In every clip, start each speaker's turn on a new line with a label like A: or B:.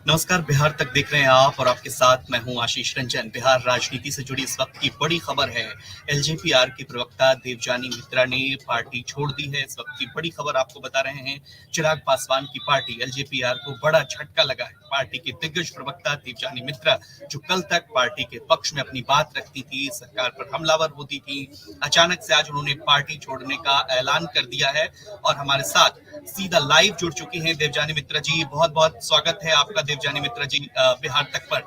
A: नमस्कार, बिहार तक देख रहे हैं आप और आपके साथ मैं हूं आशीष रंजन। बिहार राजनीति से जुड़ी इस वक्त की बड़ी खबर है। एलजेपीआर की प्रवक्ता देवजानी मित्रा ने पार्टी छोड़ दी है। इस वक्त की बड़ी खबर आपको बता रहे हैं। चिराग पासवान की पार्टी एलजेपीआर को बड़ा झटका लगा है। पार्टी की दिग्गज प्रवक्ता देवजानी मित्रा, जो कल तक पार्टी के पक्ष में अपनी बात रखती थी, सरकार पर हमलावर होती थी, अचानक से आज उन्होंने पार्टी छोड़ने का ऐलान कर दिया है। और हमारे साथ सीधा लाइव जुड़ चुकी हैं देवजानी मित्रा जी। बहुत बहुत स्वागत है आपका देवजानी मित्रा जी बिहार तक पर।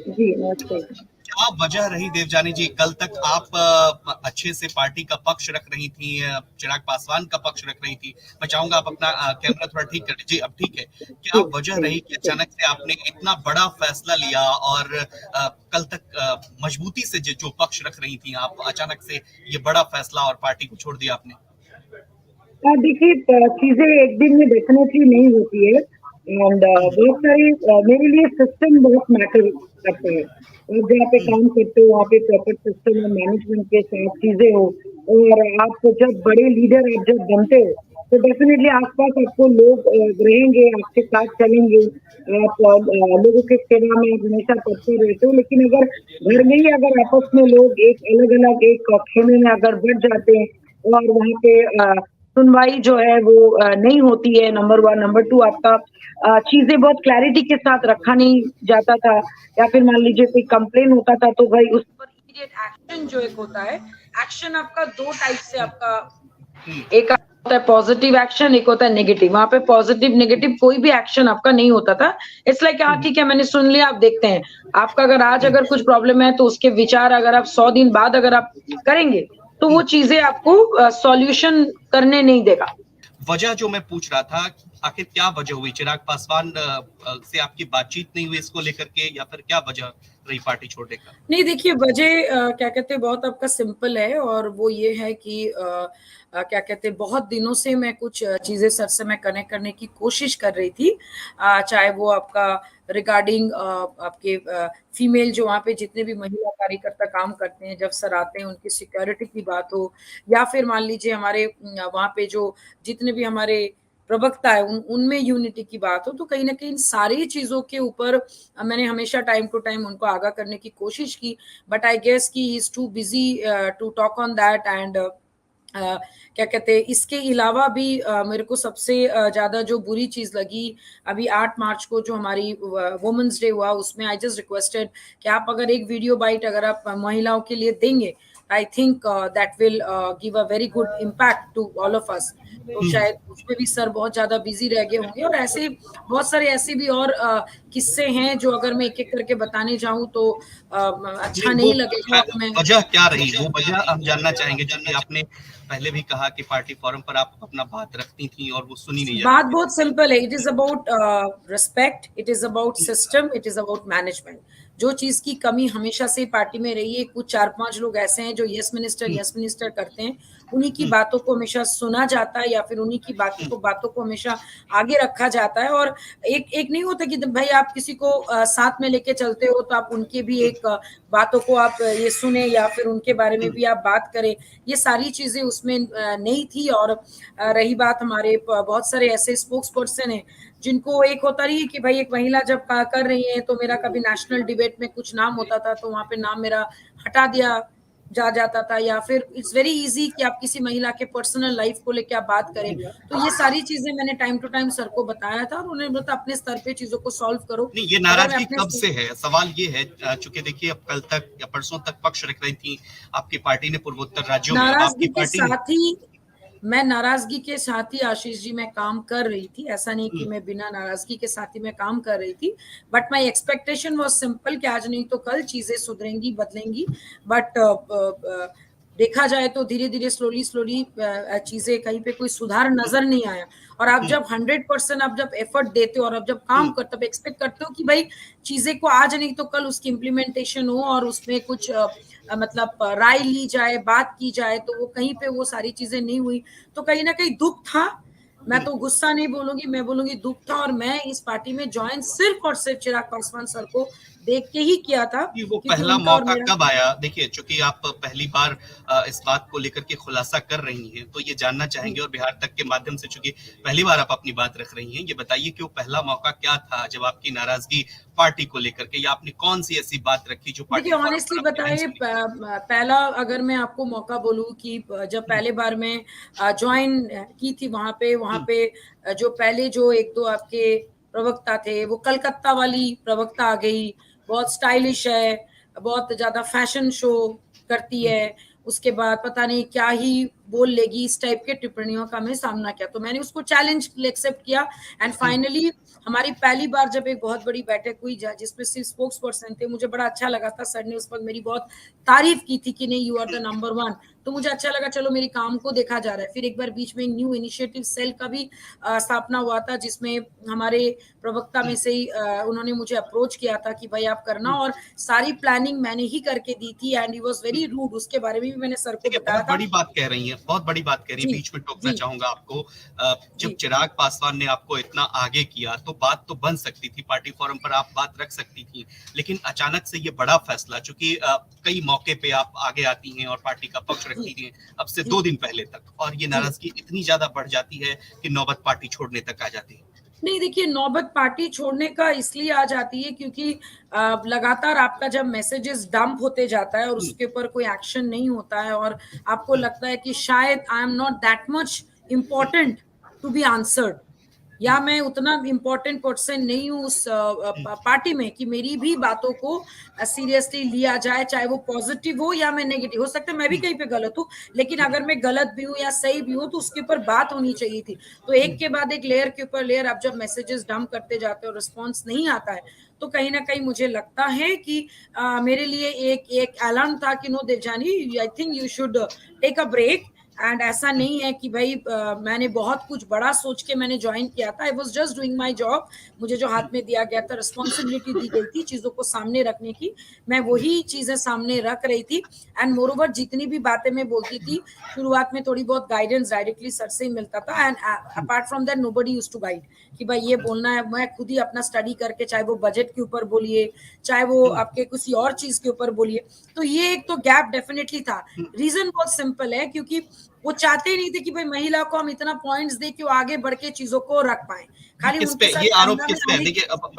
B: जी नमस्ते।
A: क्या वजह रही देवजानी जी, कल तक आप अच्छे से पार्टी का पक्ष रख रही थी, चिराग पासवान का पक्ष रख रही थी। मैं चाहूंगा आप अपना कैमरा थोड़ा ठीक कर लीजिए। अब ठीक है। क्या वजह रही कि अचानक से आपने इतना बड़ा फैसला लिया और कल तक मजबूती से जो पक्ष रख रही थी आप, अचानक से ये बड़ा फैसला और पार्टी को छोड़ दिया आपने?
B: देखिए, चीजें एक दिन में डेफिनेटली नहीं होती है एंड बहुत सारी मेरे लिए सिस्टम बहुत मैटर करता है। आप जहाँ पे काम करते हो वहाँ पे प्रॉपर सिस्टम और मैनेजमेंट के साथ चीजें हो, और आप जब बड़े लीडर आप जब बनते हो तो डेफिनेटली आसपास आपको लोग रहेंगे, आपके साथ चलेंगे। आप लोगों के सेवा में आप हमेशा तत्पर रहते हो, लेकिन अगर घर में ही अगर आपस में लोग एक अलग अलग एक खेमे में अगर बढ़ जाते हैं और वहाँ पे सुनवाई जो है वो नहीं होती है, नंबर वन। नंबर टू, आपका चीजें बहुत क्लैरिटी के साथ रखा नहीं जाता था, या फिर मान लीजिए कोई कंप्लेन होता था तो भाई उस पर इमीडिएट एक्शन जो एक होता है, एक्शन आपका दो टाइप से आपका एक होता है पॉजिटिव एक्शन, एक होता है नेगेटिव। वहां पे पॉजिटिव नेगेटिव कोई भी एक्शन आपका नहीं होता था। इसलिए हाँ ठीक है, मैंने सुन लिया, आप देखते हैं। आपका अगर आज अगर कुछ प्रॉब्लम है तो उसके विचार अगर आप 100 दिन बाद अगर आप करेंगे तो वो चीजें आपको सॉल्यूशन करने नहीं देगा।
A: वजह जो मैं पूछ रहा था, आखिर क्या वजह हुई? चिराग पासवान से आपकी बातचीत नहीं हुई इसको लेकर के, या फिर क्या वजह रही पार्टी छोड़ने का?
C: नहीं, देखिए वजह क्या कहते हैं बहुत आपका सिंपल है, और वो ये है कि क्या कहते हैं बहुत दिनों से मैं कुछ चीजें सर से मैं कनेक्ट करने की कोशिश कर रही थी, चाहे वो आपका रिगार्डिंग आपके फीमेल जो वहाँ पे जितने भी महिला कार्यकर्ता काम करते हैं, जब सर आते हैं उनकी सिक्योरिटी की बात हो, या फिर मान लीजिए हमारे वहाँ पे जो जितने भी हमारे प्रवक्ता है उनमें यूनिटी की बात हो, तो कहीं ना कहीं सारी चीजों के ऊपर मैंने हमेशा टाइम टू टाइम उनको आगाह करने की कोशिश की। बट आई गेस कि he is too busy to talk on that and क्या कहते हैं इसके अलावा भी मेरे को सबसे ज्यादा जो बुरी चीज लगी, अभी 8 मार्च को जो हमारी वुमेन्स डे हुआ, उसमें आई जस्ट रिक्वेस्टेड कि आप अगर एक वीडियो बाइट अगर आप महिलाओं के लिए देंगे, I think that will give a very good impact to all of us. तो शायद उसमें भी सर बहुत ज्यादा बिजी रह गए होंगे, और ऐसे बहुत सारे ऐसे भी और किस्से हैं जो अगर मैं एक एक करके बताने जाऊं तो अच्छा नहीं लगेगा।
A: वजह क्या रही, वो वजह हम जानना चाहेंगे, क्योंकि आपने पहले भी कहा कि पार्टी फोरम पर आप अपना बात रखती थी और वो सुनी नहीं जाती।
C: बात बहुत सिंपल है, it is about respect, it is about system, it is about management. जो चीज की कमी हमेशा से पार्टी में रही है, कुछ 4-5 लोग ऐसे हैं जो यस मिनिस्टर करते हैं, उन्हीं की बातों को हमेशा सुना जाता है, या फिर उन्हीं की बातों को हमेशा आगे रखा जाता है। और एक एक नहीं होता कि भाई आप किसी को साथ में लेके चलते हो तो आप उनके भी एक बातों को आप ये सुने या फिर उनके बारे में भी आप बात करें। ये सारी चीजें उसमें नहीं थी। और रही बात, हमारे बहुत सारे ऐसे स्पोक्स पर्सन हैं जिनको एक होता रही है कि भाई एक महिला जब कर रही है तो मेरा कभी नेशनल डिबेट में कुछ नाम होता था तो वहां पे नाम मेरा हटा दिया जा जाता था, या फिर इट्स वेरी इजी कि आप किसी महिला के पर्सनल लाइफ को लेकर आप बात करें। तो ये सारी चीजें मैंने टाइम टू टाइम सर को बताया था, और उन्होंने बोला अपने स्तर पे चीजों को सॉल्व करो।
A: नहीं, ये नाराजगी कब से है? सवाल ये है, चूंकि देखिए अब कल तक या परसों तक पक्ष रख रही थी आपकी पार्टी ने पूर्वोत्तर राज्यों में, अब आपकी पार्टी
C: मैं नाराजगी के साथ ही आशीष जी मैं काम कर रही थी, ऐसा नहीं कि मैं बिना नाराजगी के साथ ही मैं काम कर रही थी। But my expectation was simple कि आज नहीं तो कल चीजें सुधरेंगी, बदलेंगी। बट देखा जाए तो धीरे धीरे स्लोली चीजें कहीं पे कोई सुधार नजर नहीं आया। और आप जब 100% आप जब एफर्ट देते हो और आप जब काम करते हो, एक्सपेक्ट करते हो कि भाई चीजें को आज नहीं तो कल उसकी इम्प्लीमेंटेशन हो और उसमें कुछ मतलब राय ली जाए, बात की जाए, तो वो कहीं पे वो सारी चीजें नहीं हुई। तो कहीं ना कहीं दुख था। मैं तो गुस्सा नहीं बोलूंगी, मैं बोलूंगी दुख था। और मैं इस पार्टी में ज्वाइन सिर्फ और सिर्फ चिराग पासवान सर को देख के ही किया था।
A: कि वो
C: क्योंकि
A: पहला
C: उनका और
A: मौका
C: मेरा
A: कब आया? देखिए, चूंकि आप पहली बार इस बात को लेकर के खुलासा कर रही हैं, तो ये जानना चाहेंगे और बिहार तक के माध्यम से, चूंकि पहली बार आप अपनी बात रख रही हैं, ये बताइए कि वो पहला मौका क्या था जब आपकी नाराजगी पार्टी को लेकर के, या आपने कौन सी ऐसी बात रखी जो पार्टी
C: देखिए,
A: फोरम
C: ऑनेस्टली
A: पर आपने नहीं
C: बताइए,
A: सुनी?
C: पहला अगर मैं आपको मौका बोलूं कि जब पहले बार मैं ज्वाइन की थी वहां पे जो पहले जो एक दो आपके प्रवक्ता थे, वो कलकत्ता वाली प्रवक्ता आ गई, बहुत स्टाइलिश है, बहुत ज्यादा फैशन शो करती है, उसके बाद पता नहीं क्या ही बोल लेगी, इस टाइप के टिप्पणियों का मैं सामना किया। तो मैंने उसको चैलेंज एक्सेप्ट किया एंड फाइनली हमारी पहली बार जब एक बहुत बड़ी बैठक हुई जिसमें सिर्फ स्पोक्स पर्सन थे, मुझे बड़ा अच्छा लगा था। सर ने उस पर मेरी बहुत तारीफ की थी कि नहीं, यू आर द नंबर 1। तो मुझे अच्छा लगा, चलो मेरी काम को देखा जा रहा है। फिर एक बार बीच में एक न्यू इनिशिएटिव सेल का भी स्थापना हुआ था, जिसमें हमारे प्रवक्ता में से ही उन्होंने मुझे अप्रोच किया था कि भाई आप करना, और सारी प्लानिंग मैंने ही करके दी थी and he was very rude. उसके बारे में भी मैंने सर को
A: देखिए,
C: बताया
A: बहुत
C: था।
A: बड़ी बात कह रही हैं, बहुत बड़ी बात कह रही हैं,
C: जी
A: बीच में टोकना
C: जी
A: चाहूंगा आपको। जब
C: जी
A: चिराग पासवान ने आपको इतना आगे किया, तो बात तो बन सकती थी, पार्टी फोरम पर आप बात रख सकती थी, लेकिन अचानक से ये बड़ा फैसला, चूंकि कई मौके पे आप आगे आती हैं और पार्टी का पक्ष
C: जी
A: रखती हैं, अब से
C: जी
A: 2 दिन पहले तक, और ये
C: जी
A: नाराजगी इतनी ज्यादा बढ़ जाती है कि नौबत पार्टी छोड़ने तक आ जाती है।
C: नहीं, देखिए, नौबत पार्टी छोड़ने का इसलिए आ जाती है क्योंकि लगातार आपका जब मैसेजेस डंप होते जाता है और
A: हम्म,
C: उसके ऊपर कोई एक्शन नहीं होता है, और आपको लगता है कि शायद I am not that much important to be answered, या मैं उतना इम्पोर्टेंट पर्सन नहीं हूँ उस पार्टी में कि मेरी भी बातों को सीरियसली लिया जाए, चाहे वो पॉजिटिव हो या मैं नेगेटिव। हो सकता है मैं भी कहीं पे गलत हूँ, लेकिन अगर मैं गलत भी हूँ या सही भी हूँ तो उसके ऊपर बात होनी चाहिए थी। तो एक के बाद एक लेयर के ऊपर लेयर आप जब मैसेजेस डंप करते जाते हो और रिस्पॉन्स नहीं आता है, तो कहीं ना कहीं मुझे लगता है कि मेरे लिए एक एक ऐलान था कि no Devjani, I think you should take a break. And ऐसा नहीं है कि भाई मैंने बहुत कुछ बड़ा सोच के मैंने ज्वाइन किया था। I was just doing my job. मुझे जो हाथ में दिया गया था, रिस्पॉन्सिबिलिटी दी गई थी चीजों को सामने रखने की, मैं वही चीजें सामने रख रही थी। एंड मोर ओवर जितनी भी बातें मैं बोलती थी शुरुआत में, थोड़ी बहुत गाइडेंस डायरेक्टली सर से ही मिलता था, and apart from that nobody used to guide कि भाई ये बोलना है। मैं खुद ही अपना स्टडी करके, चाहे वो बजट के ऊपर बोलिए, चाहे वो आपके किसी और चीज के ऊपर बोलिए। तो ये एक तो गैप डेफिनेटली था। रीजन बहुत सिंपल है, क्योंकि वो चाहते ही नहीं थे कि भाई महिला को हम इतना पॉइंट्स दे कि वो आगे बढ़ के चीजों को रख पाए।
A: ये
C: खाली
A: किस पे,
C: उनके साथ
A: ये आरोप
C: कैमरा में
A: किस पे है?
C: आने
A: देखिए, अब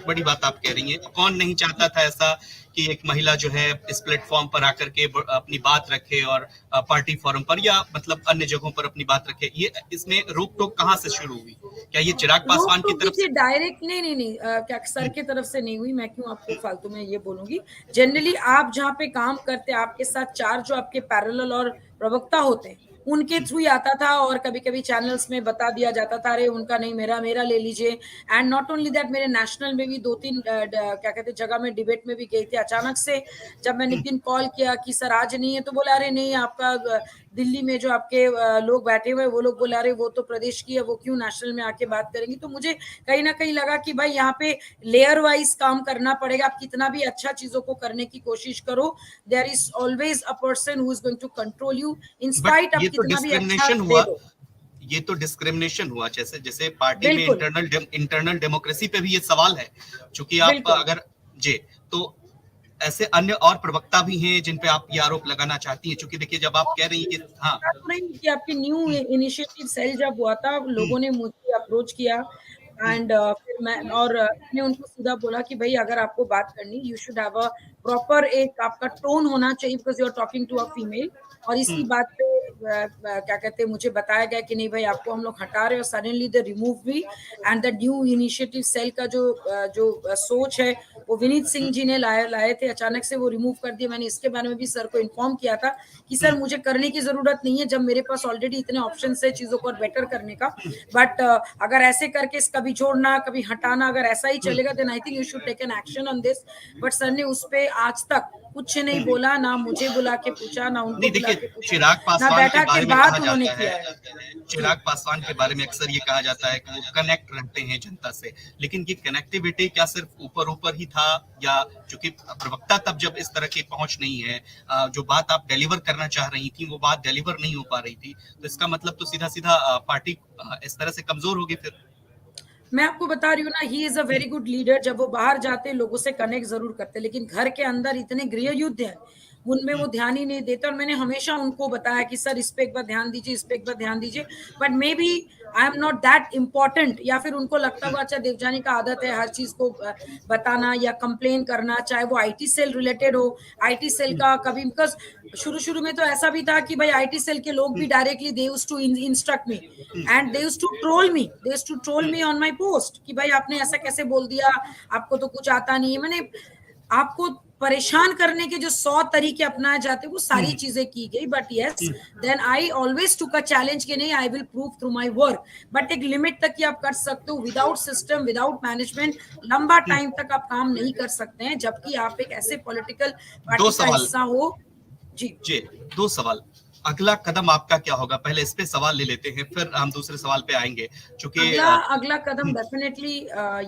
A: बड़ी बात आप कह रही हैं, कौन नहीं चाहता था ऐसा कि एक महिला जो है इस प्लेटफॉर्म पर आकर के अपनी बात रखे, और पार्टी फोरम पर या मतलब अन्य जगहों पर अपनी बात रखे? ये इसमें रोक टोक कहाँ से शुरू हुई? क्या ये चिराग
C: रोक
A: पासवान की
C: टोक
A: तरफ
C: देखिए
A: से?
C: डायरेक्ट नहीं, क्या सर की तरफ से नहीं हुई। मैं क्यों आपको फालतू में ये बोलूंगी। जनरली आप जहाँ पे काम करते हैं, आपके साथ 4 जो आपके पैरेलल और प्रवक्ता होते हैं, उनके थ्रू ही आता था, और कभी कभी चैनल्स में बता दिया जाता था, अरे उनका नहीं, मेरा मेरा ले लीजिए। एंड नॉट ओनली दैट, मेरे नेशनल में भी 2-3 क्या कहते हैं जगह में डिबेट में भी गई थी। अचानक से जब मैंने एक दिन कॉल किया कि सर आज नहीं है, तो बोला अरे नहीं, आपका दिल्ली में जो आपके लोग बैठे हुए, वो लोग बोले अरे वो तो प्रदेश की है, वो क्यों नेशनल में आके बात करेंगी। तो मुझे कहीं ना कहीं लगा कि भाई यहाँ पे लेयर वाइज काम करना पड़ेगा। आप कितना भी अच्छा चीजों को करने की कोशिश करो, there is always a person who is going to control you, in
A: but
C: spite आप
A: ये तो
C: कितना भी अच्छा
A: डिस्क्रिमिनेशन
C: दे
A: हुआ,
C: दो।
A: ये तो डिस्क्रिमिनेशन हुआ। जैसे जैसे पार्टी में
C: बिल्कुल
A: इंटरनल डेमोक्रेसी पे भी ये सवाल है, क्योंकि आप
C: बिल्कुल।
A: अगर जी, तो ऐसे अन्य और प्रवक्ता भी हैं जिन पे आप ये आरोप लगाना चाहती हैं, क्योंकि देखिए जब आप कह रही हैं कि हाँ।
C: बात हो रही है कि आपकी न्यू इनिशिएटिव सेल जब हुआ था, लोगों ने मुझे अप्रोच किया एंड फिर मैंने उनको सीधा बोला कि भाई अगर आपको बात करनी, you should have a proper, एक आपका टोन होना चाहिए, because you are talking to a female. और इसी बात पे क्या कहते हैं, मुझे बताया गया कि नहीं भाई आपको हम लोग हटा रहे हैं, और सडनली द रिमूव भी। And the new initiative cell का जो सोच है, वो विनीत सिंह जी ने लाए थे, अचानक से वो रिमूव कर दिया। मैंने इसके बारे में भी सर को इन्फॉर्म किया था कि सर मुझे करने की जरूरत नहीं है, जब मेरे पास ऑलरेडी इतने ऑप्शन है चीजों को और बेटर करने का। बट अगर ऐसे करके कभी जोड़ना कभी हटाना, अगर ऐसा ही चलेगा, then I think you should take an action on this. But sir ने उस पे आज तक कुछ नहीं बोला, ना मुझे बुला के पूछा, ना उनको
A: नहीं,
C: बुला
A: देखिए,
C: के पूछा,
A: चिराग
C: ना
A: पासवान के
C: बैठा के
A: बारे में कहा
C: बात उन्होंने
A: जाता
C: किया
A: है,
C: है। जी
A: चिराग पासवान के बारे में अक्सर ये कहा जाता है कि वो कनेक्ट रहते हैं जनता से, लेकिन ये कनेक्टिविटी क्या सिर्फ ऊपर ऊपर ही था, या चूंकि प्रवक्ता तब जब इस तरह की पहुंच नहीं है, जो बात आप डिलीवर करना चाह रही थी वो बात डिलीवर नहीं हो पा रही थी, तो इसका मतलब तो सीधा सीधा पार्टी इस तरह से कमजोर होगी फिर?
C: मैं आपको बता रही हूँ ना, he is a very good leader. जब वो बाहर जाते हैं लोगों से कनेक्ट जरूर करते, लेकिन घर के अंदर इतने गृह युद्ध हैं, उनमें वो ध्यान ही नहीं देते। और मैंने हमेशा उनको बताया कि सर इस पे एक बार ध्यान दीजिए, इस पे एक बार ध्यान दीजिए, but maybe I am not that important, या फिर उनको लगता होगा अच्छा देवजानी का आदत है हर चीज को बताना या कंप्लेन करना, चाहे वो आईटी सेल रिलेटेड हो। आईटी सेल का कभी, बिकॉज शुरू शुरू में तो ऐसा भी था कि भाई आईटी सेल के लोग भी directly they used to instruct me and they used to troll me on my post कि भाई आपने ऐसा कैसे बोल दिया, आपको तो कुछ आता नहीं है। मैंने आपको परेशान करने के जो 100 तरीके अपनाए जाते वो सारी चीजें की गई, but yes then I always took a challenge कि नहीं, I will prove through my work. But एक लिमिट तक ही आप कर सकते हो, विदाउट सिस्टम, विदाउट मैनेजमेंट लंबा टाइम तक आप काम नहीं कर सकते हैं, जबकि आप एक ऐसे पॉलिटिकल
A: दो
C: पार्टी का
A: सवाल
C: हिस्सा हो। जी
A: जी, 2 सवाल। अगला कदम आपका क्या होगा? पहले इस पे सवाल ले लेते हैं, फिर हम दूसरे सवाल पे आएंगे, चूंकि
C: अगला कदम डेफिनेटली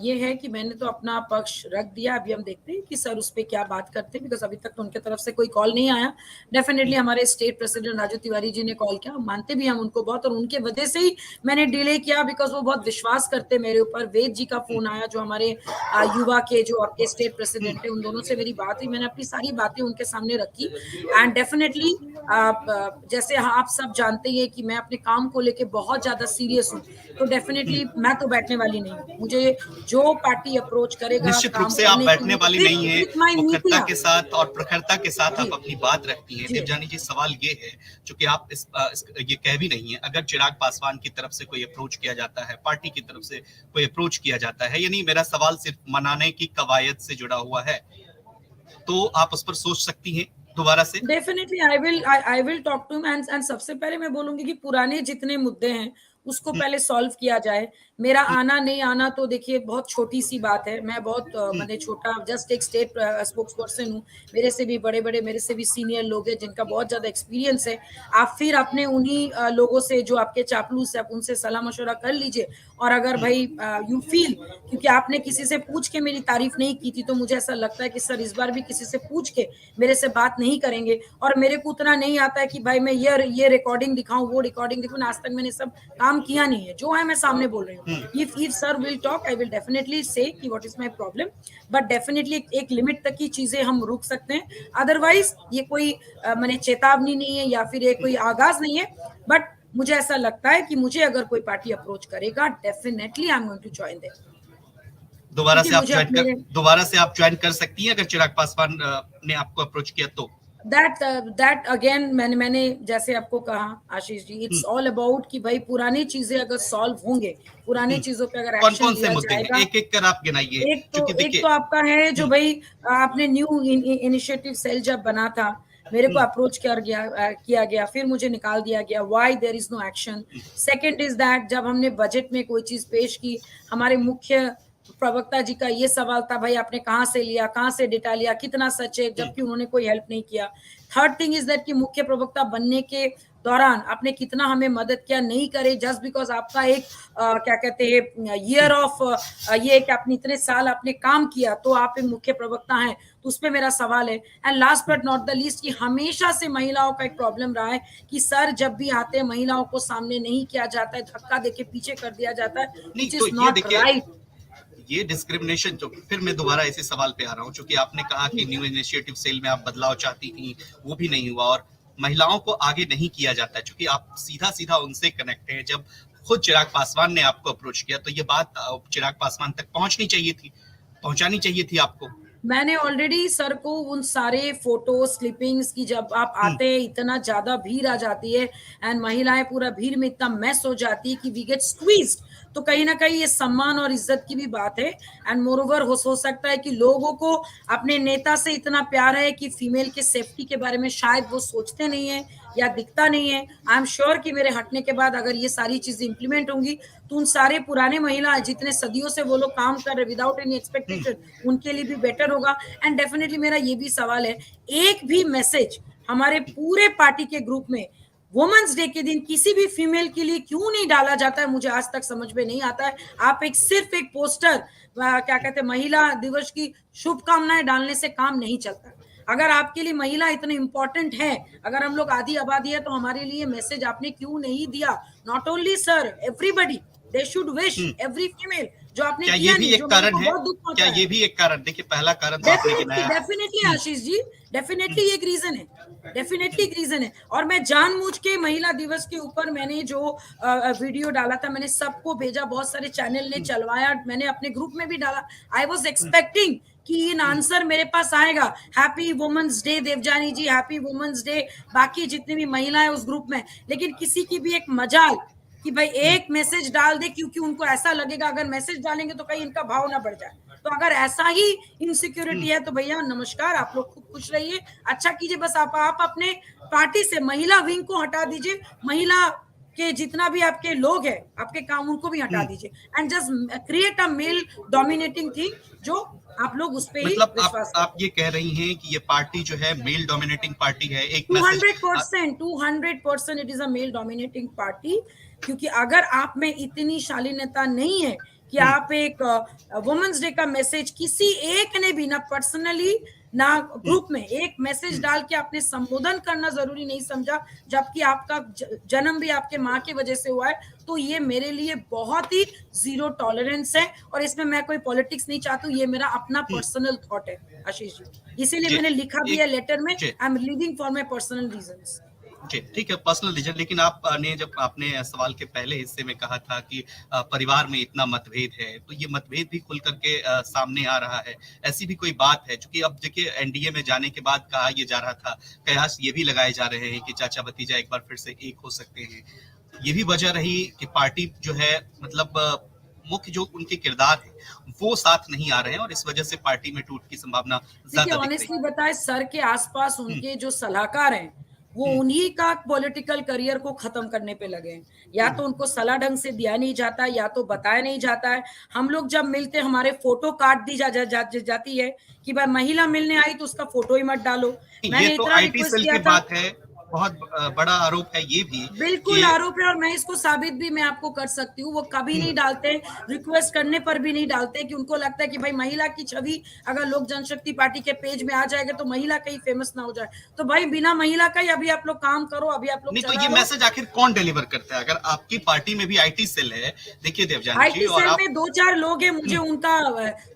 C: ये है कि मैंने तो अपना पक्ष रख दिया। अभी हम देखते हैं कि सर उस पे क्या बात करते हैं, बिकॉज अभी तक तो उनके तरफ से कोई कॉल नहीं आया। डेफिनेटली हमारे स्टेट प्रेसिडेंट राजू तिवारी जी ने कॉल किया, मानते भी हम उनको बहुत, और उनके वजह से ही मैंने डिले किया, बिकॉज वो बहुत विश्वास करते मेरे ऊपर। वेद जी का फोन आया, जो हमारे युवा के जो आपके स्टेट प्रेसिडेंट है, उन दोनों से मेरी बात हुई, मैंने अपनी सारी बातें उनके सामने रखी। एंड डेफिनेटली जैसे आप सब जानते हैं कि मैं अपने काम को लेके बहुत ज्यादा सीरियस हूँ, तो डेफिनेटली मैं तो बैठने वाली नहीं हूँ। मुझे जो पार्टी अप्रोच करेगा
A: निश्चित रूप
C: काम
A: से आप
C: करने
A: बैठने
C: के
A: वाली
C: लिए,
A: नहीं है,
C: with my
A: मुखरता
C: नीतियां।
A: के साथ और प्रखरता के साथ आप
C: जी
A: अपनी बात रखती हैं।
C: जी
A: देवजानी जी, सवाल ये है, चूंकि आप ये कह भी नहीं है, अगर चिराग पासवान की तरफ से कोई अप्रोच किया जाता है, पार्टी की तरफ से कोई अप्रोच किया जाता है, यानी मेरा सवाल सिर्फ मनाने की कवायद से जुड़ा हुआ है, तो आप उस पर सोच सकती हैं दोबारा से?
C: Definitely I will talk to him. And सबसे पहले मैं बोलूंगी कि पुराने जितने मुद्दे हैं उसको पहले सॉल्व किया जाए। मेरा आना नहीं आना तो देखिए बहुत छोटी सी बात है, मैं बहुत मैंने छोटा जस्ट एक स्टेट स्पोक्स पर्सन हूँ। मेरे से भी बड़े बड़े, मेरे से भी सीनियर लोग हैं जिनका बहुत ज्यादा एक्सपीरियंस है। आप फिर अपने उन्हीं लोगों से जो आपके चापलूस है, आप उनसे सलाह मशवरा कर लीजिए। और अगर भाई यू फील, क्योंकि आपने किसी से पूछ के मेरी तारीफ नहीं की थी, तो मुझे ऐसा लगता है कि सर इस बार भी किसी से पूछ के मेरे से बात नहीं करेंगे। और मेरे को उतना नहीं आता है कि भाई मैं ये रिकॉर्डिंग दिखाऊं, वो रिकॉर्डिंग दिखाऊं। आज तक मैंने सब काम किया नहीं है, जो है मैं सामने बोल रही हूँ। If sir will talk, I will definitely से कि what is my problem, but definitely एक लिमिट तक की चीजें हम रुक सकते हैं। अदरवाइज ये कोई मैंने चेतावनी नहीं है या फिर ये कोई आगाज नहीं है, बट मुझे ऐसा लगता है कि मुझे अगर कोई पार्टी अप्रोच करेगा, definitely I am going to join them.
A: दोबारा से आप ज्वाइन कर सकती हैं अगर चिराग पासवान ने आपको अप्रोच किया तो?
C: दैट अगेन मैंने जैसे आपको कहा Ashish ji, it's all about कि भाई पुरानी चीजें अगर सॉल्व होंगे, पुरानी चीजों पे अगर एक्शन
A: कौन-कौन से
C: लिया
A: मुद्दे हैं?
C: जाएगा।
A: एक-एक कर आप गिनाइए, क्योंकि
C: एक
A: देखिए
C: तो आपका है जो भाई आपने न्यू इनिशिएटिव सेल जब बना था, मेरे को अप्रोच किया गया, फिर मुझे निकाल दिया गया, why there is no action. Second is that जब हमने बजट में कोई चीज पेश की, हमारे मुख्य प्रवक्ता जी का ये सवाल था, भाई आपने कहाँ से लिया, कहाँ से डेटा लिया, कितना सच है, जबकि उन्होंने कोई हेल्प नहीं किया। थर्ड थिंग इज दैट कि मुख्य प्रवक्ता बनने के दौरान आपने कितना हमें मदद किया, नहीं करे जस्ट बिकॉज आपका एक क्या कहते हैं ईयर ऑफ ये कि आपने इतने साल आपने काम किया तो आप एक मुख्य प्रवक्ता हैं, तो उस पर मेरा सवाल है। And last but not the least कि हमेशा से महिलाओं का एक प्रॉब्लम रहा है कि सर जब भी आते हैं महिलाओं को सामने नहीं किया जाता है, धक्का देके पीछे कर दिया जाता है,
A: नहीं,
C: विच
A: तो
C: इज
A: ये
C: नॉट
A: देखिए,
C: राइट।
A: ये डिस्क्रिमिनेशन, जो फिर मैं दोबारा इसी सवाल पे आ रहा हूँ, क्योंकि आपने कहा कि न्यू इनिशिएटिव सेल में आप बदलाव चाहती थी, वो भी नहीं हुआ, और महिलाओं को आगे नहीं किया जाता है, क्योंकि आप सीधा सीधा उनसे कनेक्ट हैं। जब खुद चिराग पासवान ने आपको अप्रोच किया तो ये बात चिराग पासवान तक पहुंचनी चाहिए थी, पहुंचानी चाहिए थी आपको।
C: मैंने ऑलरेडी सर को उन सारे फोटोज क्लिपिंग्स की, जब आप आते हैं इतना ज्यादा भीड़ आ जाती है एंड महिलाएं पूरा भीड़ में इतना मैस हो जाती है कि वी गेट स्क्वीज्ड, तो कहीं ना कहीं ये सम्मान और इज्जत की भी बात है। एंड मोर ओवर हो सकता है कि लोगों को अपने नेता से इतना प्यार है कि फीमेल के सेफ्टी के बारे में शायद वो सोचते नहीं है या दिखता नहीं है। आई एम श्योर कि मेरे हटने के बाद अगर ये सारी चीजें इंप्लीमेंट होंगी तो उन सारे पुराने महिला जितने सदियों से वो लोग काम कर रहे विदाउट एनी एक्सपेक्टेशन, उनके लिए भी बेटर होगा। एंड डेफिनेटली मेरा ये भी सवाल है, एक भी मैसेज हमारे पूरे पार्टी के ग्रुप में वुमेन्स डे के दिन किसी भी फीमेल के लिए क्यों नहीं डाला जाता है, मुझे आज तक समझ में नहीं आता है। आप सिर्फ एक पोस्टर क्या कहते हैं महिला दिवस की शुभकामनाएं डालने से काम नहीं चलता। अगर आपके लिए महिला इतने इंपॉर्टेंट है, अगर हम लोग आधी आबादी है, तो हमारे लिए मैसेज आपने क्यों नहीं दिया? Not only sir, everybody, they should wish every female जो आपने
A: क्या
C: किया
A: ये भी
C: नहीं,
A: एक
C: जो मेरे
A: कारण
C: को
A: है?
C: बहुत दुख होता
A: क्या
C: है।
A: ये भी एक कारण, देखिए पहला कारण तो आपने गिनाया।
C: डेफिनेटली आशीष जी, डेफिनेटली एक रीजन है, डेफिनेटली एक रीजन है। और मैं जानबूझ के महिला दिवस के ऊपर मैंने जो वीडियो डाला था, मैंने सबको भेजा, बहुत सारे चैनल ने चलवाया, मैंने अपने ग्रुप में भी डाला। आई वॉज एक्सपेक्टिंग कि इन आंसर मेरे पास आएगा, हैप्पी वुमेन्स डे देवजानी जी, हैप्पी वुमेन्स डे, बाकी जितनी भी महिलाएं उस ग्रुप में, लेकिन किसी की भी एक मजाल कि भाई एक मैसेज डाल दे, क्योंकि उनको ऐसा लगेगा अगर मैसेज डालेंगे तो कहीं इनका भाव ना बढ़ जाए। तो अगर ऐसा ही इनसिक्योरिटी है तो भैया नमस्कार, आप लोग खूब खुश रहिए, अच्छा कीजिए। बस आप अपने पार्टी से महिला विंग को हटा दीजिए, महिला के जितना भी आपके लोग हैं, आपके काम उनको भी हटा दीजिए, and just create a male dominating thing, जो आप लोग उस पे ही
A: मतलब
C: विश्वास
A: आप
C: करें।
A: ये कह रही हैं कि ये पार्टी जो है मेल डोमिनेटिंग पार्टी है, एक message
C: 200% it is a male dominating party. क्योंकि अगर आप में इतनी शालीनता नहीं है कि आप एक वुमेन्स डे का मैसेज किसी एक ने भी, ना पर्सनली ना ग्रुप में, एक मैसेज डाल के आपने संबोधन करना जरूरी नहीं समझा, जबकि आपका जन्म भी आपके माँ की वजह से हुआ है, तो ये मेरे लिए बहुत ही जीरो टॉलरेंस है। और इसमें मैं कोई पॉलिटिक्स नहीं चाहती हूँ, ये मेरा अपना पर्सनल थॉट है आशीष जी, इसीलिए
A: जी
C: मैंने लिखा भी है
A: एक
C: लेटर में,
A: जी
C: I am living for my personal reasons.
A: जी ठीक है, पर्सनल रीजन। लेकिन आपने जब आपने सवाल के पहले हिस्से में कहा था कि परिवार में इतना मतभेद है, तो ये मतभेद भी खुल करके सामने आ रहा है। ऐसी भी कोई बात है? क्योंकि अब देखिए एनडीए में जाने के बाद कहा ये जा रहा था, कयास ये भी लगाए जा रहे हैं कि चाचा भतीजा एक बार फिर से एक हो सकते हैं। ये भी वजह रही कि पार्टी जो है, मतलब मुख्य जो उनके किरदार है वो साथ नहीं आ रहे हैं, और इस वजह से पार्टी में टूट की संभावना
C: देखिए
A: ज्यादा दिख रही
C: ऑनेस्टली बताए, सर के आसपास
A: है।
C: उनके जो सलाहकार हैं, वो उन्हीं का पॉलिटिकल करियर को खत्म करने पे लगे हैं। या तो उनको सलाह ढंग से दिया नहीं जाता, या तो बताया नहीं जाता है। हम लोग जब मिलते, हमारे फोटो काट दी जाती है कि भाई महिला मिलने आई तो उसका फोटो ही मत डालो।
A: ये
C: मैंने
A: तो
C: इतना
A: आईटी
C: रिक्वेस्ट
A: सेल
C: किया
A: की
C: था।
A: बात है, बहुत बड़ा आरोप है ये भी
C: बिल्कुल
A: कि
C: आरोप है, और मैं इसको साबित भी मैं आपको कर सकती हूँ। वो कभी नहीं डालते, रिक्वेस्ट करने पर भी नहीं डालते, कि उनको लगता है कि भाई महिला की छवि अगर लोक जनशक्ति पार्टी के पेज में आ जाएगा तो महिला कहीं फेमस ना हो जाए। तो भाई बिना महिला का ही अभी आप लोग काम करो, अभी आप लोग
A: नहीं, तो
C: चला
A: ये
C: लो।
A: मैसेज आखिर कौन डिलीवर करता है? अगर आपकी पार्टी में भी आईटी सेल है, देखिए देवजानी जी,
C: आईटी
A: और
C: सेल
A: आप
C: में 2-4 लोग हैं, मुझे उनका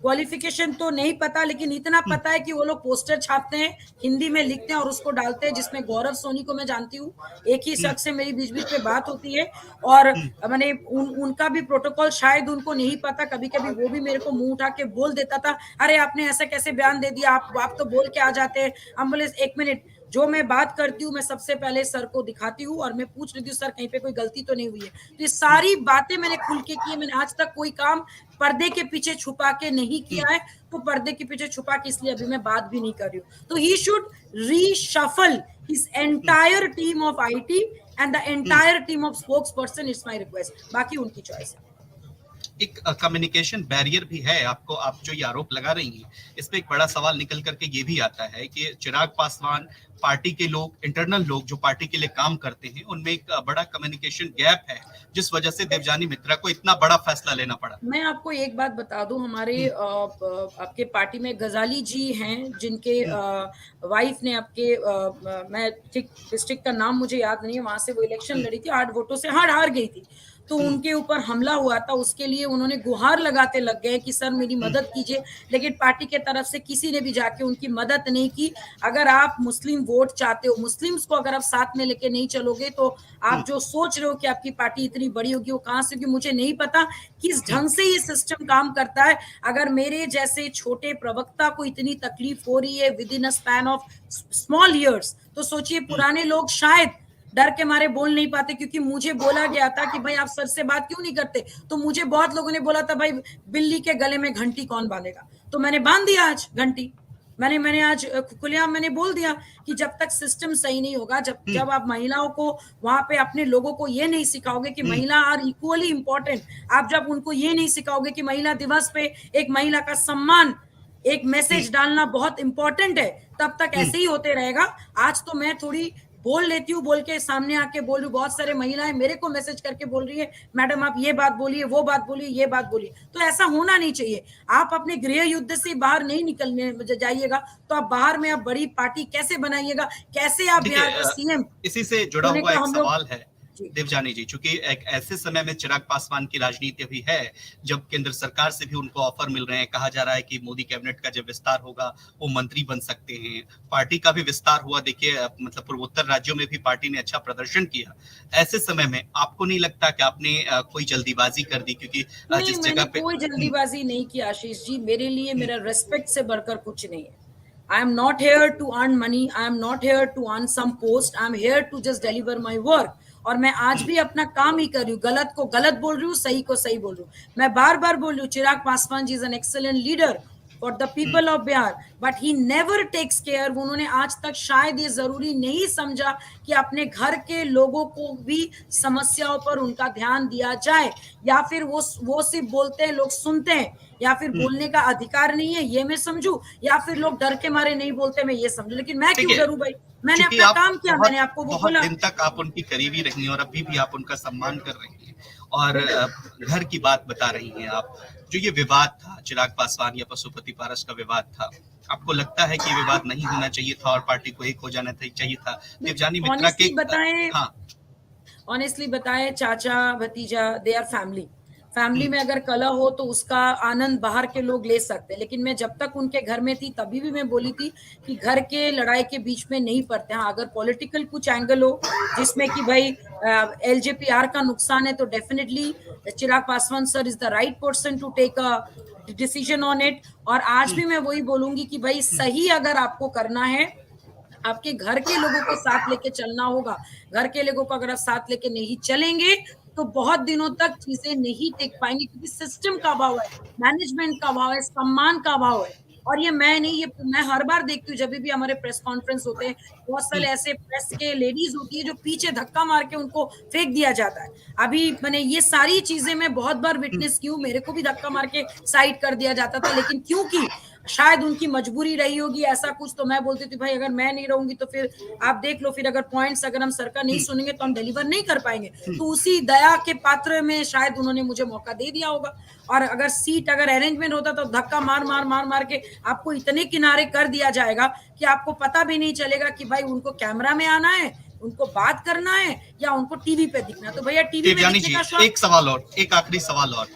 C: क्वालिफिकेशन तो नहीं पता, लेकिन इतना पता है कि वो लोग पोस्टर छापते हैं, हिंदी में लिखते हैं और उसको डालते हैं, जिसमें गौरव सोनी को मैं जानती हूँ। एक ही शख्स से मेरी बीच बीच में बात होती है, और मैंने उनका भी प्रोटोकॉल शायद उनको नहीं पता। कभी कभी वो भी मेरे को मुंह उठा के बोल देता था, अरे आपने ऐसा कैसे बयान दे दिया, आप तो बोल के आ जाते हैं। हम बोले एक मिनट, जो मैं बात करती हूँ मैं सबसे पहले सर को दिखाती हूँ और मैं पूछ लेती हूँ सर कहीं पे कोई गलती तो नहीं हुई है। तो ये सारी बातें मैंने खुल के की है। मैंने आज तक कोई काम पर्दे के पीछे छुपा के नहीं किया है, तो पर्दे के पीछे छुपा के इसलिए अभी मैं बात भी नहीं कर रही हूँ। तो he should reshuffle his entire team of IT and the entire team of spokes person, it's my request. बाकी उनकी चॉइस है।
A: एक कम्युनिकेशन बैरियर भी है आपको, आप जो ये आरोप लगा रही हैं, इस पे एक बड़ा सवाल निकल करके ये भी आता है कि चिराग पासवान, पार्टी के लोग, इंटरनल लोग जो पार्टी के लिए काम करते हैं, उनमें एक बड़ा कम्युनिकेशन गैप है, जिस वजह से देवजानी मित्रा को इतना बड़ा फैसला लेना पड़ा।
C: मैं आपको एक बात बता दूं, हमारे आपके पार्टी में गजाली जी हैं, जिनके वाइफ ने आपके मैं ठीक डिस्ट्रिक्ट का नाम मुझे याद नहीं है, वहां से वो इलेक्शन लड़ी थी, 8 वोटों से हार गई थी। तो उनके ऊपर हमला हुआ था, उसके लिए उन्होंने गुहार लगाते लग गए कि सर मेरी मदद कीजिए, लेकिन पार्टी के तरफ से किसी ने भी जाके उनकी मदद नहीं की। अगर आप मुस्लिम वोट चाहते हो, मुस्लिम्स को अगर आप साथ में लेके नहीं चलोगे, तो आप जो सोच रहे हो कि आपकी पार्टी इतनी बड़ी होगी, वो कहां से होगी मुझे नहीं पता किस ढंग से ये सिस्टम काम करता है। अगर मेरे जैसे छोटे प्रवक्ता को इतनी तकलीफ हो रही है with in a span of small years, तो सोचिए पुराने लोग शायद डर के मारे बोल नहीं पाते। क्योंकि मुझे बोला गया था कि भाई आप सर से बात क्यों नहीं करते, तो मुझे बहुत लोगों ने बोला था भाई बिल्ली के गले में घंटी कौन बांधेगा, तो मैंने बांध दिया आज घंटी। मैंने आज खुलेआम मैंने बोल दिया कि जब तक सिस्टम सही नहीं होगा, जब आप महिलाओं को वहां पे अपने लोगों को ये नहीं सिखाओगे कि महिला आर इक्वली इंपॉर्टेंट, आप जब उनको ये नहीं सिखाओगे कि महिला दिवस पे एक महिला का सम्मान, एक मैसेज डालना बहुत इंपॉर्टेंट है, तब तक ऐसे ही होते रहेगा। आज तो मैं थोड़ी बोल लेती हूँ, बोल के सामने आके बोल रही हूँ। बहुत सारे महिलाएं मेरे को मैसेज करके बोल रही है, मैडम आप ये बात बोलिए, वो बात बोलिए, ये बात बोलिए। तो ऐसा होना नहीं चाहिए। आप अपने गृह युद्ध से बाहर नहीं निकलने जाइएगा, तो आप बाहर में आप बड़ी पार्टी कैसे बनाइएगा, कैसे आप बिहार का सीएम
A: इसी से जुड़ा
C: होने
A: हुआ
C: का
A: एक
C: हम लोग
A: सवाल है देवजानी जी, चूंकि एक ऐसे समय में चिराग पासवान की राजनीति अभी है जब केंद्र सरकार से भी उनको ऑफर मिल रहे हैं, कहा जा रहा है कि मोदी कैबिनेट का जब विस्तार होगा वो मंत्री बन सकते हैं, पार्टी का भी विस्तार हुआ, देखिए मतलब पूर्वोत्तर राज्यों में भी पार्टी ने अच्छा प्रदर्शन किया। ऐसे समय में आपको नहीं लगता कि आपने कोई जल्दीबाजी कर दी, क्योंकि
C: नहीं,
A: जिस
C: मैंने
A: जगह पे
C: कोई जल्दीबाजी नहीं की आशीष जी। मेरे लिए मेरा रेस्पेक्ट से बढ़कर कुछ नहीं है। I am not here to earn money, I am not here to earn some post, I am here to just deliver my work. और मैं आज भी अपना काम ही कर रही हूँ, गलत को गलत बोल रही हूँ, सही को सही बोल रही हूँ। मैं बार बार बोल रही हूँ, Chirag Paswan ji is an excellent leader for the people of Bihar, but he never takes care. उन्होंने आज तक शायद ये जरूरी नहीं समझा कि अपने घर के लोगों को भी समस्याओं पर उनका ध्यान दिया जाए, या फिर वो सिर्फ बोलते हैं, लोग सुनते हैं, या फिर बोलने का अधिकार नहीं है ये मैं समझू, या फिर लोग डर के मारे नहीं बोलते मैं ये समझू। लेकिन मैं क्यों डरूं भाई, मैंने
A: चूंकि
C: अपना
A: आप
C: काम किया, मैंने आपको वो
A: बहुत
C: बोला।
A: दिन तक आप उनकी करीबी रही हैं और अभी भी आप उनका सम्मान कर रही हैं, और घर की बात बता रही हैं आप। जो ये विवाद था चिराग पासवान या पशुपति पारस का विवाद था, आपको लगता है कि विवाद नहीं होना चाहिए था और पार्टी को एक हो जाना चाहिए था? देवजानी मित्रा के
C: ऑनेस्टली बताएं, चाचा भतीजा दे आर फैमिली में अगर कलह हो तो उसका आनंद बाहर के लोग ले सकते हैं, लेकिन मैं जब तक उनके घर में थी तभी भी मैं बोली थी कि घर के लड़ाई के बीच में नहीं पड़ते। हाँ, अगर पॉलिटिकल कुछ एंगल हो जिसमें कि भाई एलजेपीआर का नुकसान है तो definitely Chirag Paswan sir is the right person to take a decision on it. और आज भी मैं वही बोलूंगी कि भाई सही अगर आपको करना है, आपके घर के लोगों को साथ लेके चलना होगा। घर के लोगों को अगर आप साथ लेके नहीं चलेंगे तो बहुत दिनों तक चीजें नहीं टिक पाएंगी, क्योंकि सिस्टम का अभाव है, मैनेजमेंट का अभाव है, सम्मान का अभाव है। और ये मैं नहीं, ये मैं हर बार देखती हूँ जब भी हमारे प्रेस कॉन्फ्रेंस होते हैं, बहुत सारे ऐसे प्रेस के लेडीज होती है जो पीछे धक्का मार के उनको फेंक दिया जाता है। अभी मैंने ये सारी चीजें मैं बहुत बार विटनेस की हूँ, मेरे को भी धक्का मार के साइड कर दिया जाता था, लेकिन क्योंकि शायद उनकी मजबूरी रही होगी ऐसा कुछ, तो मैं बोलती थी भाई अगर मैं नहीं रहूंगी तो फिर आप देख लो, फिर अगर पॉइंट्स अगर हम सर का नहीं सुनेंगे तो हम डिलीवर नहीं कर पाएंगे। तो उसी दया के पात्र में शायद उन्होंने मुझे मौका दे दिया होगा। और अगर सीट अगर अरेंजमेंट होता तो धक्का मार मार मार मार के आपको इतने किनारे कर दिया जाएगा कि आपको पता भी नहीं चलेगा कि भाई उनको कैमरा में आना है, उनको बात करना है, या उनको टीवी पे दिखना। तो भैया टीवी में दिखने का शौक।
A: एक सवाल और, एक आखिरी सवाल और,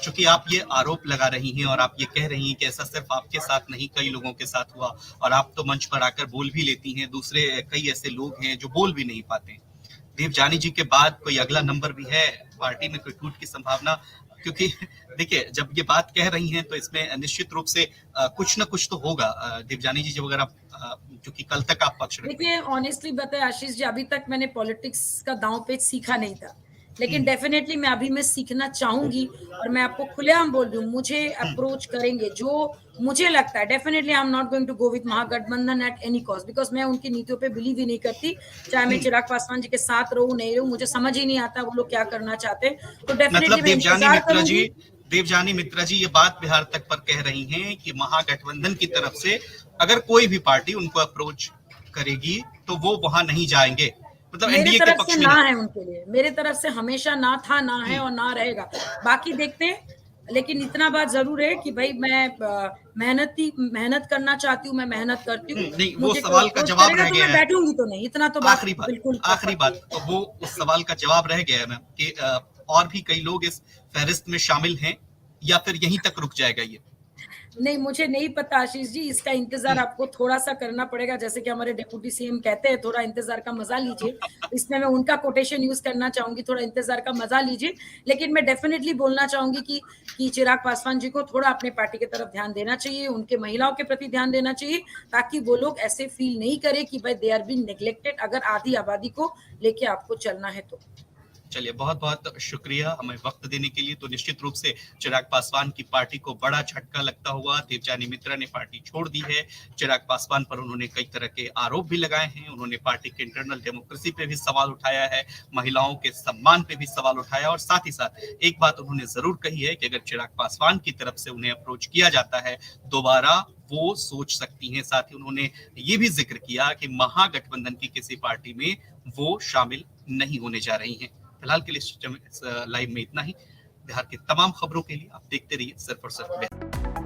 A: चूंकि आप ये आरोप लगा रही हैं और आप ये कह रही हैं कि ऐसा सिर्फ आपके साथ नहीं कई लोगों के साथ हुआ, और आप तो मंच पर आकर बोल भी लेती हैं, दूसरे कई ऐसे लोग हैं जो बोल भी नहीं पाते। देवजानी जी के बाद कोई अगला नंबर भी है पार्टी में, कोई टूट की संभावना? क्योंकि देखिए जब ये बात कह रही हैं तो इसमें निश्चित रूप से कुछ ना कुछ तो होगा। देवजानी जी, जब अगर आप क्योंकि कल तक आप पक्ष रहे।
C: देखिए ऑनेस्टली बताए आशीष जी, अभी तक मैंने पॉलिटिक्स का दांव पेच सीखा नहीं था, लेकिन डेफिनेटली मैं अभी मैं सीखना चाहूंगी। और मैं आपको खुलेआम बोल रही हूँ, मुझे अप्रोच करेंगे जो मुझे लगता है, definitely I am not going to go with Mahagathbandhan at any cost, because मैं उनकी नीतियों पे बिलीव ही नहीं करती। चाहे मैं चिराग पासवान जी के साथ रहूं नहीं रहूं, मुझे समझ ही नहीं आता वो लोग क्या करना चाहते हैं। तो डेफिनेटली मैं इंतजार करूंगी।
A: देवजानी मित्रा जी ये बात बिहार तक पर कह रही हैं कि महागठबंधन की तरफ से अगर कोई भी पार्टी उनको अप्रोच करेगी तो वो वहां नहीं जाएंगे, मतलब एनडीए के पक्ष में
C: ना है उनके लिए। मेरे तरफ से हमेशा ना था, ना है और ना रहेगा। बाकी देखते हैं, लेकिन इतना बात जरूर है कि भाई मैं मेहनत करना चाहती हूँ, मैं मेहनत करती हूँ।
A: नहीं, वो सवाल का जवाब रह गया है,
C: बैठूंगी तो नहीं, इतना तो
A: आखिरी बात तो वो उस सवाल का जवाब रह गया है मैम कि और भी कई लोग इस फहरिस्त में शामिल हैं या फिर यहीं तक रुक जाएगा ये?
C: नहीं, मुझे नहीं पता आशीष जी, इसका इंतजार आपको थोड़ा सा करना पड़ेगा। जैसे कि हमारे डिप्टी सीएम कहते हैं, थोड़ा इंतजार का मजा लीजिए। इसमें मैं उनका कोटेशन यूज करना चाहूंगी, थोड़ा इंतजार का मजा लीजिए। लेकिन मैं डेफिनेटली बोलना चाहूंगी कि चिराग पासवान जी को थोड़ा अपने पार्टी की तरफ ध्यान देना चाहिए, उनके महिलाओं के प्रति ध्यान देना चाहिए, ताकि वो लोग ऐसे फील नहीं करे कि भाई दे आर बीइंग नेग्लेक्टेड, अगर आधी आबादी को लेके आपको चलना है तो।
A: चलिए, बहुत बहुत शुक्रिया हमें वक्त देने के लिए। तो निश्चित रूप से चिराग पासवान की पार्टी को बड़ा झटका लगता हुआ देवजानी मित्रा ने पार्टी छोड़ दी है। चिराग पासवान पर उन्होंने कई तरह के आरोप भी लगाए हैं, उन्होंने पार्टी के इंटरनल डेमोक्रेसी पे भी सवाल उठाया है, महिलाओं के सम्मान पे भी सवाल उठाया, और साथ ही साथ एक बात उन्होंने जरूर कही है कि अगर चिराग पासवान की तरफ से उन्हें अप्रोच किया जाता है दोबारा वो सोच सकती हैं। साथ ही उन्होंने ये भी जिक्र किया कि महागठबंधन की किसी पार्टी में वो शामिल नहीं होने जा रही हैं। फिलहाल के लिए लाइव में इतना ही। बिहार की तमाम खबरों के लिए आप देखते रहिए सिर्फ और सिर्फ।